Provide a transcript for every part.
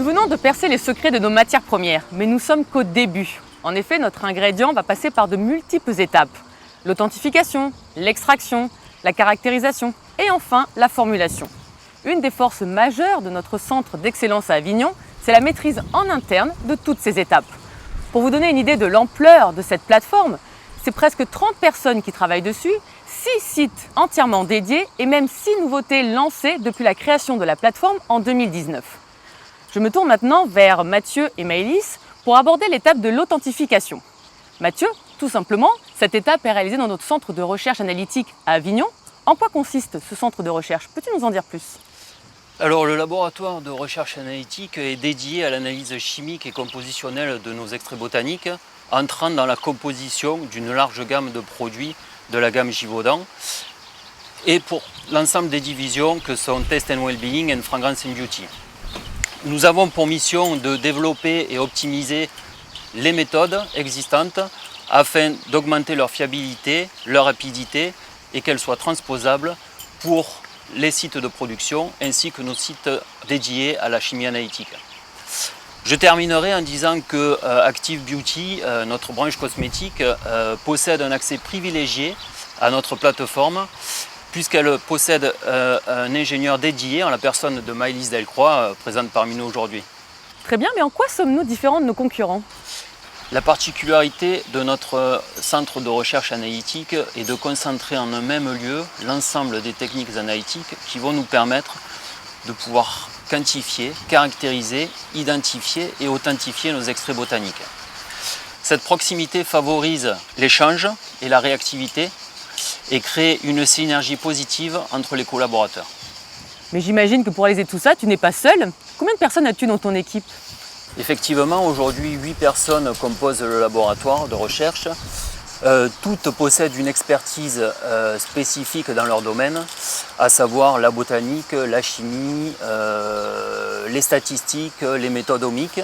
venons de percer les secrets de nos matières premières, mais nous sommes qu'au début. En effet, notre ingrédient va passer par de multiples étapes. L'authentification, l'extraction, la caractérisation et enfin la formulation. Une des forces majeures de notre centre d'excellence à Avignon, c'est la maîtrise en interne de toutes ces étapes. Pour vous donner une idée de l'ampleur de cette plateforme, c'est presque 30 personnes qui travaillent dessus, 6 sites entièrement dédiés et même 6 nouveautés lancées depuis la création de la plateforme en 2019. Je me tourne maintenant vers Mathieu et Maëlys pour aborder l'étape de l'authentification. Mathieu, tout simplement, cette étape est réalisée dans notre centre de recherche analytique à Avignon. En quoi consiste ce centre de recherche? Peux-tu nous en dire plus? Alors, le laboratoire de recherche analytique est dédié à l'analyse chimique et compositionnelle de nos extraits botaniques, entrant dans la composition d'une large gamme de produits de la gamme Givaudan et pour l'ensemble des divisions que sont Taste and Wellbeing et Fragrance and Beauty. Nous avons pour mission de développer et optimiser les méthodes existantes afin d'augmenter leur fiabilité, leur rapidité et qu'elles soient transposables pour les sites de production ainsi que nos sites dédiés à la chimie analytique. Je terminerai en disant que Active Beauty, notre branche cosmétique, possède un accès privilégié à notre plateforme puisqu'elle possède un ingénieur dédié en la personne de Maëlys Delcroix, présente parmi nous aujourd'hui. Très bien, mais en quoi sommes-nous différents de nos concurrents? La particularité de notre centre de recherche analytique est de concentrer en un même lieu l'ensemble des techniques analytiques qui vont nous permettre de pouvoir quantifier, caractériser, identifier et authentifier nos extraits botaniques. Cette proximité favorise l'échange et la réactivité et crée une synergie positive entre les collaborateurs. Mais j'imagine que pour réaliser tout ça, tu n'es pas seul. Combien de personnes as-tu dans ton équipe? Effectivement, aujourd'hui, 8 personnes composent le laboratoire de recherche. Toutes possèdent une expertise spécifique dans leur domaine, à savoir la botanique, la chimie, les statistiques, les méthodes omiques.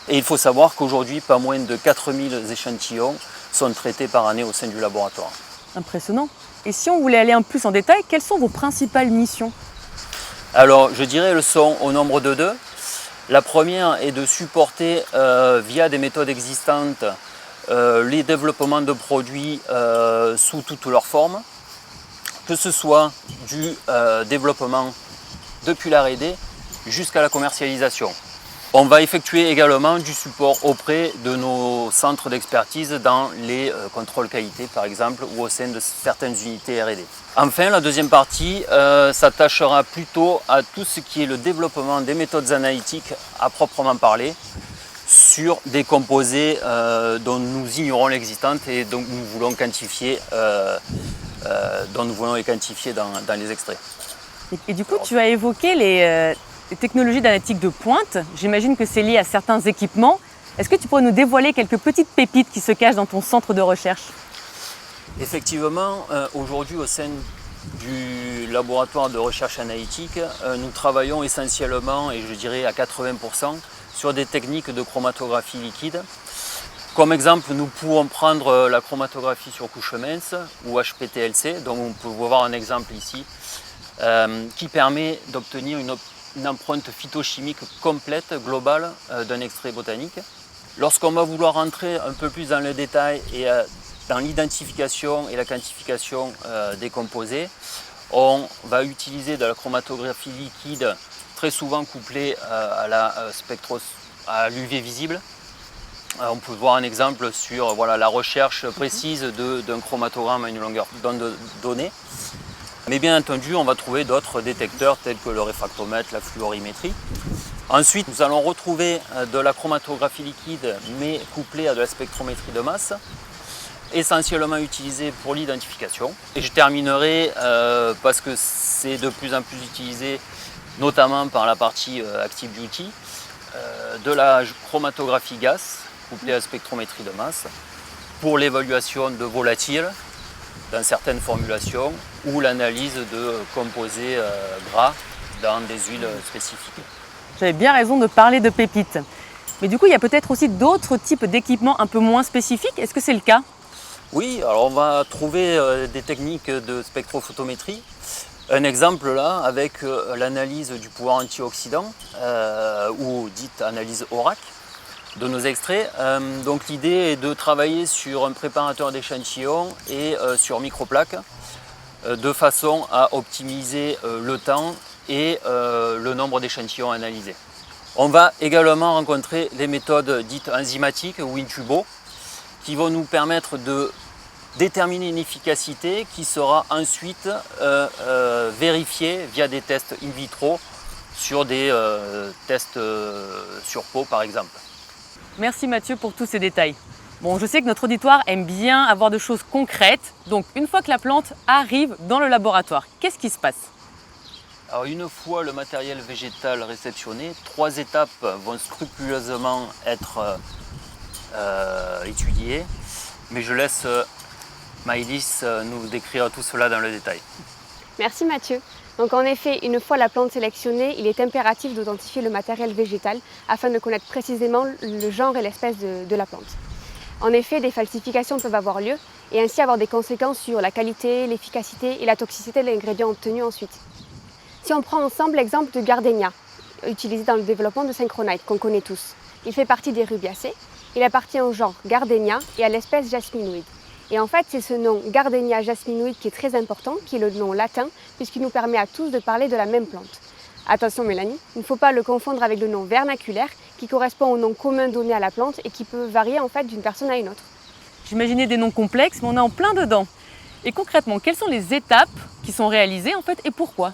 Et il faut savoir qu'aujourd'hui, pas moins de 4000 échantillons sont traités par année au sein du laboratoire. Impressionnant. Et si on voulait aller un peu plus en détail, quelles sont vos principales missions? Alors, je dirais elles sont au nombre de 2. La première est de supporter via des méthodes existantes les développements de produits sous toutes leurs formes, que ce soit du développement depuis la R&D jusqu'à la commercialisation. On va effectuer également du support auprès de nos centres d'expertise dans les contrôles qualité par exemple ou au sein de certaines unités R&D. Enfin, la deuxième partie s'attachera plutôt à tout ce qui est le développement des méthodes analytiques à proprement parler sur des composés dont nous ignorons l'existence et dont nous voulons quantifier, dans les extraits. Et du coup, tu as évoqué les technologies d'analytique de pointe. J'imagine que c'est lié à certains équipements. Est-ce que tu pourrais nous dévoiler quelques petites pépites qui se cachent dans ton centre de recherche? Effectivement, aujourd'hui au sein du laboratoire de recherche analytique, nous travaillons essentiellement, et je dirais à 80%, sur des techniques de chromatographie liquide. Comme exemple, nous pouvons prendre la chromatographie sur couche mince ou HPTLC, dont on peut voir un exemple ici, qui permet d'obtenir une empreinte phytochimique complète, globale, d'un extrait botanique. Lorsqu'on va vouloir rentrer un peu plus dans le détail et dans l'identification et la quantification des composés, on va utiliser de la chromatographie liquide très souvent couplée à l'UV visible. On peut voir un exemple sur la recherche précise d'un chromatogramme à une longueur d'onde donnée. Mais bien entendu, on va trouver d'autres détecteurs tels que le réfractomètre, la fluorimétrie. Ensuite, nous allons retrouver de la chromatographie liquide, mais couplée à de la spectrométrie de masse, essentiellement utilisée pour l'identification. Et je terminerai, parce que c'est de plus en plus utilisé, notamment par la partie Active Beauty, de la chromatographie gaz, couplée à la spectrométrie de masse, pour l'évaluation de volatiles, dans certaines formulations ou l'analyse de composés gras dans des huiles spécifiques. J'avais bien raison de parler de pépites. Mais du coup, il y a peut-être aussi d'autres types d'équipements un peu moins spécifiques. Est-ce que c'est le cas? Oui, alors on va trouver des techniques de spectrophotométrie Un exemple là, avec l'analyse du pouvoir antioxydant, ou dite analyse ORAC, de nos extraits. Donc l'idée est de travailler sur un préparateur d'échantillons et sur microplaques, de façon à optimiser le temps et le nombre d'échantillons analysés. On va également rencontrer les méthodes dites enzymatiques ou in tubo, qui vont nous permettre de déterminer une efficacité qui sera ensuite vérifiée via des tests in vitro sur des tests sur peau par exemple. Merci Mathieu pour tous ces détails. Bon, je sais que notre auditoire aime bien avoir des choses concrètes. Donc, une fois que la plante arrive dans le laboratoire, qu'est-ce qui se passe? Alors, une fois le matériel végétal réceptionné, 3 étapes vont scrupuleusement être étudiées. Mais je laisse Maëlys nous décrire tout cela dans le détail. Merci Mathieu. Donc en effet, une fois la plante sélectionnée, il est impératif d'authentifier le matériel végétal afin de connaître précisément le genre et l'espèce de la plante. En effet, des falsifications peuvent avoir lieu et ainsi avoir des conséquences sur la qualité, l'efficacité et la toxicité de l'ingrédient obtenu ensuite. Si on prend ensemble l'exemple de Gardenia, utilisé dans le développement de Synchronite, qu'on connaît tous. Il fait partie des rubiacées, il appartient au genre Gardenia et à l'espèce Jasminoide. Et en fait, c'est ce nom Gardenia jasminoide qui est très important, qui est le nom latin, puisqu'il nous permet à tous de parler de la même plante. Attention Mélanie, il ne faut pas le confondre avec le nom vernaculaire, qui correspond au nom commun donné à la plante et qui peut varier en fait d'une personne à une autre. J'imaginais des noms complexes, mais on est en plein dedans. Et concrètement, quelles sont les étapes qui sont réalisées en fait et pourquoi?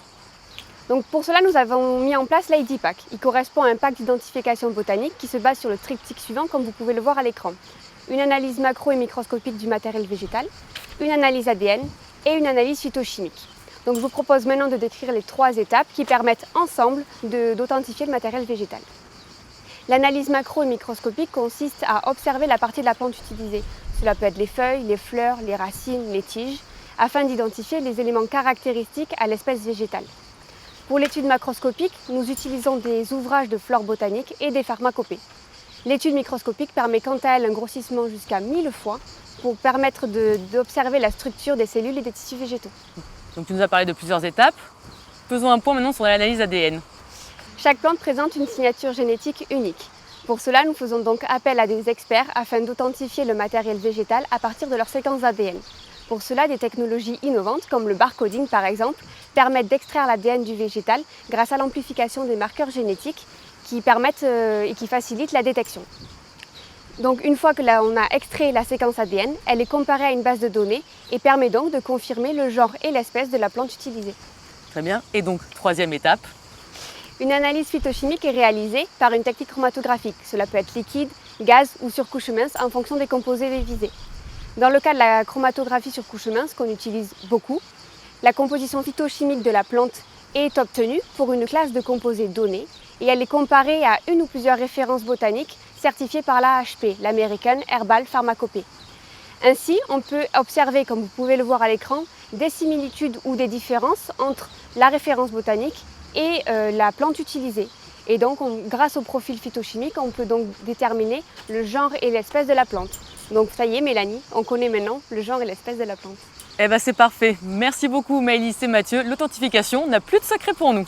Donc pour cela, nous avons mis en place l'ID-Pack. Il correspond à un pack d'identification botanique qui se base sur le triptyque suivant, comme vous pouvez le voir à l'écran. Une analyse macro et microscopique du matériel végétal, une analyse ADN et une analyse phytochimique. Donc je vous propose maintenant de décrire les 3 étapes qui permettent ensemble d'authentifier le matériel végétal. L'analyse macro et microscopique consiste à observer la partie de la plante utilisée. Cela peut être les feuilles, les fleurs, les racines, les tiges, afin d'identifier les éléments caractéristiques à l'espèce végétale. Pour l'étude macroscopique, nous utilisons des ouvrages de flore botanique et des pharmacopées. L'étude microscopique permet quant à elle un grossissement jusqu'à 1000 fois pour permettre d'observer la structure des cellules et des tissus végétaux. Donc tu nous as parlé de plusieurs étapes. Faisons un point maintenant sur l'analyse ADN. Chaque plante présente une signature génétique unique. Pour cela, nous faisons donc appel à des experts afin d'authentifier le matériel végétal à partir de leur séquence ADN. Pour cela, des technologies innovantes, comme le barcoding par exemple, permettent d'extraire l'ADN du végétal grâce à l'amplification des marqueurs génétiques qui permettent et qui facilitent la détection. Donc une fois que on a extrait la séquence ADN, elle est comparée à une base de données et permet donc de confirmer le genre et l'espèce de la plante utilisée. Très bien. Et donc, 3e étape. Une analyse phytochimique est réalisée par une technique chromatographique. Cela peut être liquide, gaz ou sur couche mince en fonction des composés visés. Dans le cas de la chromatographie sur couche mince, qu'on utilise beaucoup, la composition phytochimique de la plante est obtenue pour une classe de composés donnés et elle est comparée à une ou plusieurs références botaniques certifiées par l'AHP, l'American Herbal Pharmacopée. Ainsi, on peut observer, comme vous pouvez le voir à l'écran, des similitudes ou des différences entre la référence botanique et la plante utilisée. Et donc, grâce au profil phytochimique, on peut donc déterminer le genre et l'espèce de la plante. Donc ça y est Mélanie, on connaît maintenant le genre et l'espèce de la plante. Eh bien c'est parfait. Merci beaucoup Maëlys et Mathieu. L'authentification n'a plus de secret pour nous.